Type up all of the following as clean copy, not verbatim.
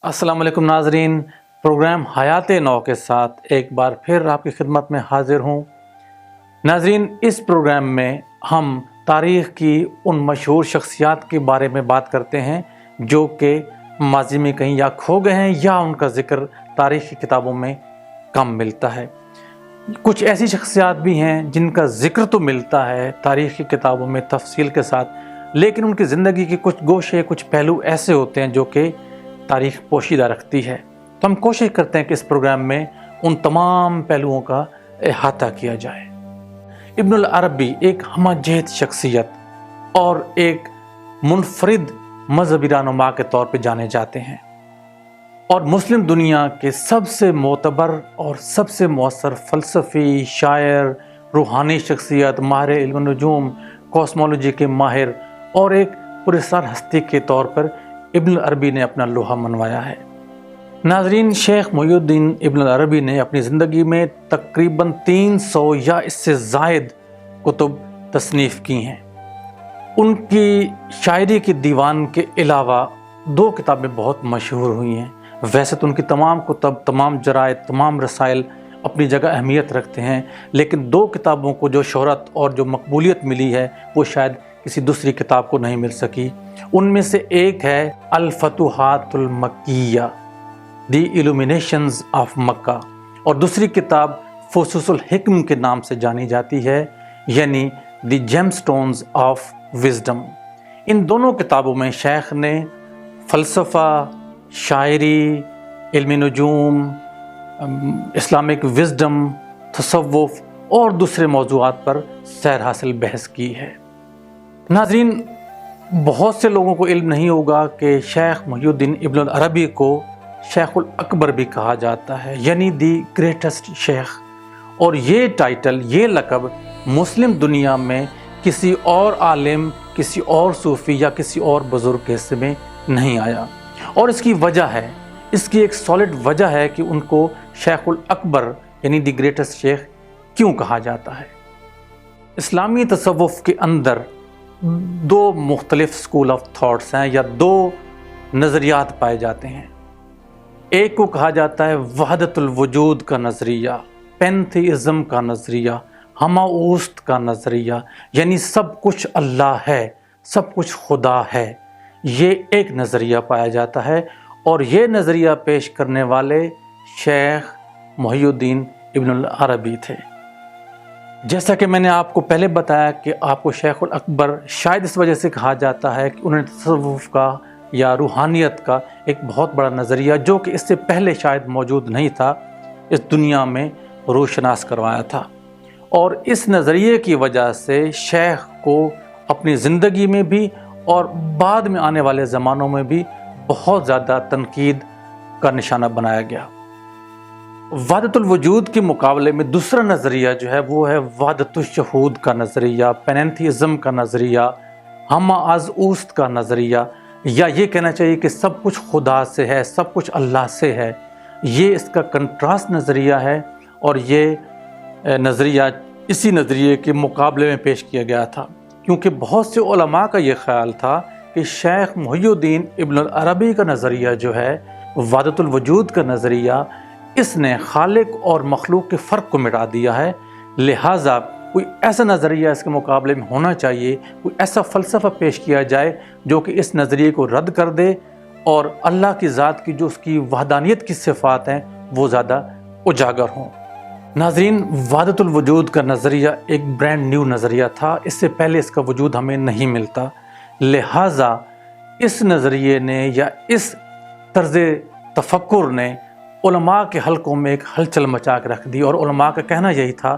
अस्सलाम वालेकुम नाजरीन, प्रोग्राम हयात नौ के साथ एक बार फिर आपकी खिदमत में हाजिर हूँ। नाजरीन, इस प्रोग्राम में हम तारीख़ की उन मशहूर शख्सियात के बारे में बात करते हैं जो कि माजी में कहीं या खो गए हैं या उनका ज़िक्र तारीख़ की किताबों में कम मिलता है। कुछ ऐसी शख्सियात भी हैं जिनका ज़िक्र तो मिलता है तारीख़ की किताबों में तफसील के साथ, लेकिन उनकी ज़िंदगी के कुछ गोशे, कुछ पहलू ऐसे होते हैं जो कि तारीख़ पोशीदा रखती है। तो हम कोशिश करते हैं कि इस प्रोग्राम में उन तमाम पहलुओं का अहाता किया जाए। इब्नुल अरबी एक हमजहत शख्सियत और एक मुनफरिद मजहबी रहनुमा के तौर पर जाने जाते हैं और मुस्लिम दुनिया के सबसे मोतबर और सबसे मौसर फ़लसफ़ी, शायर, रूहानी शख्सियत, माहिर इल्म नजूम, कॉस्मोलॉजी के माहिर और एक पुरस्कार हस्ती के तौर पर इब्नुल अरबी ने अपना लोहा मनवाया है। नाजरीन, शेख मुहिउद्दीन इब्नुल अरबी ने अपनी ज़िंदगी में तकरीबन 300 या इससे ज़ायद कुतुब तसनीफ़ की हैं। उनकी शायरी के दीवान के अलावा 2 किताबें बहुत मशहूर हुई हैं। वैसे तो उनकी तमाम कुतब, तमाम जरायद, तमाम रसाइल अपनी जगह अहमियत रखते हैं, लेकिन 2 किताबों को जो शोहरत और जो मकबूलियत मिली है वो शायद किसी दूसरी किताब को नहीं मिल सकी। उनमें से एक है अल-फतूहातुल मक्किया, द इल्यूमिनेशंस ऑफ मक्का, और दूसरी किताब फुसूसुल हिक्म के नाम से जानी जाती है, यानी द जेमस्टोन्स ऑफ विजडम। इन दोनों किताबों में शेख ने फ़लसफ़ा, शायरी, इल्म नजूम, इस्लामिक विजडम, तसव्वुफ़ और दूसरे मौज़ूआत पर सैर हासिल बहस की है। नाज़रीन, बहुत से लोगों को इल्म नहीं होगा कि शेख मुहिउद्दीन इब्नुल अरबी को शेखुल अकबर भी कहा जाता है, यानी दी ग्रेटेस्ट शेख। और ये टाइटल, ये लक़ब मुस्लिम दुनिया में किसी और आलिम, किसी और सूफ़ी या किसी और बुज़ुर्ग के हिस्से में नहीं आया। और इसकी वजह है, इसकी एक सॉलिड वजह है कि उनको शेखुल अकबर यानी दी ग्रेटेस्ट शेख क्यों कहा जाता है। इस्लामी तसव्वुफ़ के अंदर 2 मुख्तलिफ स्कूल ऑफ थॉट्स हैं या 2 नज़रियात पाए जाते हैं। एक को कहा जाता है वहदतुल वजूद का नज़रिया, पैंथीइज़्म का नज़रिया, हमाऊस्त का नज़रिया, यानी सब कुछ अल्लाह है, सब कुछ खुदा है। ये एक नज़रिया पाया जाता है और ये नज़रिया पेश करने वाले शेख मुहिउद्दीन इब्नुल अरबी थे। जैसा कि मैंने आपको पहले बताया कि आपको शेखुल अकबर शायद इस वजह से कहा जाता है कि उन्होंने तसव्वुफ़ का या रूहानियत का एक बहुत बड़ा नज़रिया, जो कि इससे पहले शायद मौजूद नहीं था, इस दुनिया में रोशनास करवाया था। और इस नज़रिए की वजह से शेख को अपनी ज़िंदगी में भी और बाद में आने वाले ज़मानों में भी बहुत ज़्यादा तनकीद का निशाना बनाया गया। वहदतुल वजूद के मुकाबले में दूसरा नज़रिया जो है वो है वहदतुश शहूद का नज़रिया, पैंथीइज़्म का नज़रिया, हमाऊस्त का नज़रिया, या ये कहना चाहिए कि सब कुछ खुदा से है, सब कुछ अल्लाह से है। ये इसका कंट्रास्ट नज़रिया है और ये नज़रिया इसी नज़रिए के मुकाबले में पेश किया गया था, क्योंकि बहुत से उलमा का ये ख्याल था कि शेख मुहिउद्दीन इब्नुल अरबी का नज़रिया जो है वहदतुल वजूद का नज़रिया, इसने खालिक और मखलूक के फ़र्क को मिटा दिया है। लिहाजा कोई ऐसा नज़रिया इसके मुकाबले में होना चाहिए, कोई ऐसा फ़लसफ़ा पेश किया जाए जो कि इस नज़रिए को रद्द कर दे और अल्लाह की ज़ात की जो उसकी वहदानियत की सिफ़ात हैं वो ज़्यादा उजागर हों। नाज़रीन, वहदतुल वजूद का नज़रिया एक ब्रांड न्यू नज़रिया था, इससे पहले इसका वजूद हमें नहीं मिलता। लिहाजा इस नज़रिए ने या इस तर्ज़ तफ़क्कुर ने उलमा के हलकों में एक हलचल मचा के रख दी। और उलमा का कहना यही था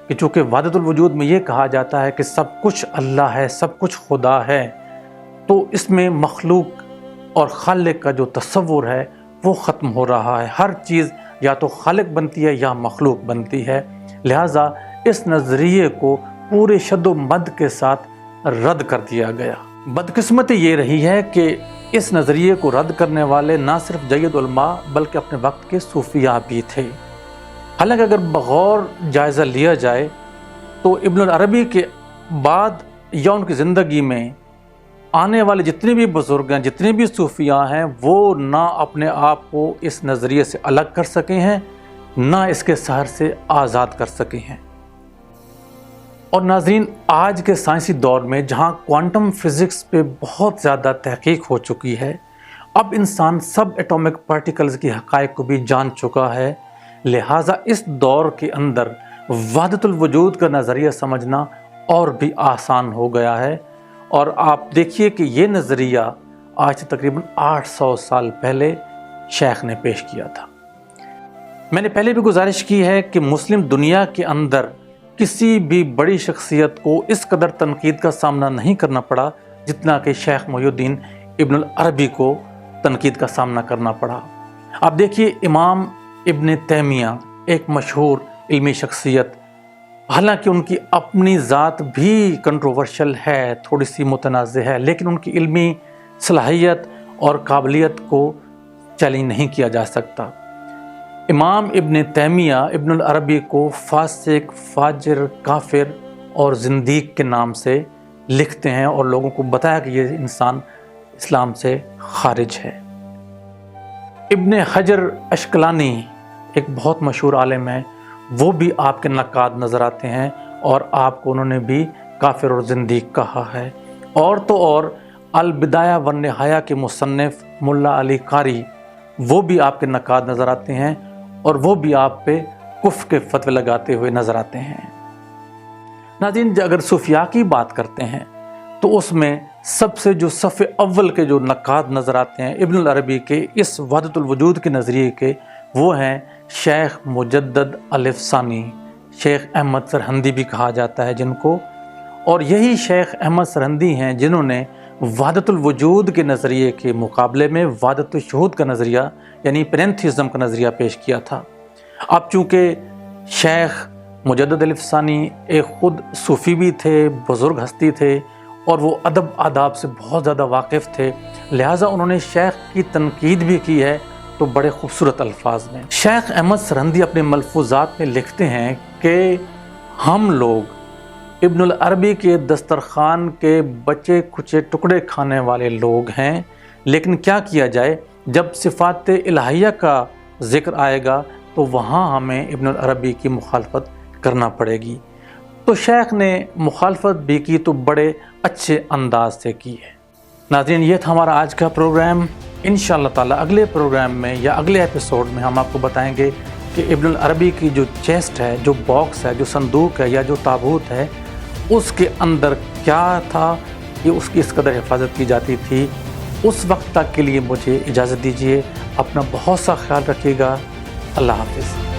कि चूँकि वहदतुल वजूद में ये कहा जाता है कि सब कुछ अल्लाह है, सब कुछ खुदा है, तो इसमें मखलूक और खालिक का जो तसव्वुर है वो ख़त्म हो रहा है। हर चीज़ या तो खालिक बनती है या मखलूक बनती है। लिहाजा इस नज़रिए को पूरे शद्दो मद के साथ रद्द कर दिया गया। बदकिस्मती ये रही है कि इस नज़रिए को रद्द करने वाले ना सिर्फ जय्यद उलमा बल्कि अपने वक्त के सूफिया भी थे। हालांकि अगर बगौर जायज़ा लिया जाए तो इब्नुल अरबी के बाद या उनकी ज़िंदगी में آنے والے جتنے بھی بزرگ ہیں، جتنے بھی صوفیاء ہیں، وہ نہ اپنے آپ کو اس نظریے سے الگ کر سکے ہیں، نہ اس کے سحر سے آزاد کر سکے ہیں۔ اور ناظرین، آج کے سائنسی دور میں جہاں کوانٹم فزکس پہ بہت زیادہ تحقیق ہو چکی ہے، اب انسان سب ایٹامک پارٹیکلز کی حقائق کو بھی جان چکا ہے، لہٰذا اس دور کے اندر وحدت الوجود کا نظریہ سمجھنا اور بھی آسان ہو گیا ہے۔ اور آپ دیکھیے کہ یہ نظریہ آج سے تقریباً 800 سال پہلے شیخ نے پیش کیا تھا۔ میں نے پہلے بھی گزارش کی ہے کہ مسلم دنیا کے اندر کسی بھی بڑی شخصیت کو اس قدر تنقید کا سامنا نہیں کرنا پڑا جتنا کہ شیخ محی الدین ابن العربی کو تنقید کا سامنا کرنا پڑا۔ آپ دیکھیے، امام ابن تیمیہ ایک مشہور علمی شخصیت، حالانکہ ان کی اپنی ذات بھی کنٹروورشل ہے، تھوڑی سی متنازع ہے، لیکن ان کی علمی صلاحیت اور قابلیت کو چیلنج نہیں کیا جا سکتا۔ امام ابن تیمیہ ابن العربی کو فاسق، فاجر، کافر اور زندیق کے نام سے لکھتے ہیں اور لوگوں کو بتایا کہ یہ انسان اسلام سے خارج ہے۔ ابن حجر اشقلانی ایک بہت مشہور عالم ہے، وہ بھی آپ کے نقاد نظر آتے ہیں اور آپ کو انہوں نے بھی کافر اور زندیق کہا ہے۔ اور تو اور البدایہ والنہایہ کے مصنف ملا علی قاری، وہ بھی آپ کے نقاد نظر آتے ہیں اور وہ بھی آپ پہ کفر کے فتوے لگاتے ہوئے نظر آتے ہیں۔ ناظرین، اگر صوفیاء کی بات کرتے ہیں تو اس میں سب سے جو صف اول کے جو نقاد نظر آتے ہیں ابن العربی کے اس وحدت الوجود کے نظریے کے، وہ ہیں شیخ مجدد الف ثانی، شیخ احمد سرہندی بھی کہا جاتا ہے جن کو، اور یہی شیخ احمد سرہندی ہیں جنہوں نے وحدت الوجود کے نظریے کے مقابلے میں وحدت الشہود کا نظریہ یعنی پینتھیزم کا نظریہ پیش کیا تھا۔ اب چونکہ شیخ مجدد الف ثانی ایک خود صوفی بھی تھے، بزرگ ہستی تھے، اور وہ ادب آداب سے بہت زیادہ واقف تھے، لہٰذا انہوں نے شیخ کی تنقید بھی کی ہے تو بڑے خوبصورت الفاظ میں۔ شیخ احمد سرہندی اپنے ملفوظات میں لکھتے ہیں کہ ہم لوگ ابن العربی کے دسترخوان کے بچے کچے ٹکڑے کھانے والے لوگ ہیں، لیکن کیا کیا جائے، جب صفات الہیہ کا ذکر آئے گا تو وہاں ہمیں ابن العربی کی مخالفت کرنا پڑے گی۔ تو شیخ نے مخالفت بھی کی تو بڑے اچھے انداز سے کی ہے۔ ناظرین، یہ تھا ہمارا آج کا پروگرام۔ انشاءاللہ تعالی اگلے پروگرام میں یا اگلے ایپیسوڈ میں ہم آپ کو بتائیں گے کہ ابن العربی کی جو چیسٹ ہے، جو باکس ہے، جو صندوق ہے یا جو تابوت ہے، اس کے اندر کیا تھا، یہ اس کی اس قدر حفاظت کی جاتی تھی۔ اس وقت تک کے لیے مجھے اجازت دیجیے، اپنا بہت سا خیال رکھیے گا۔ اللہ حافظ۔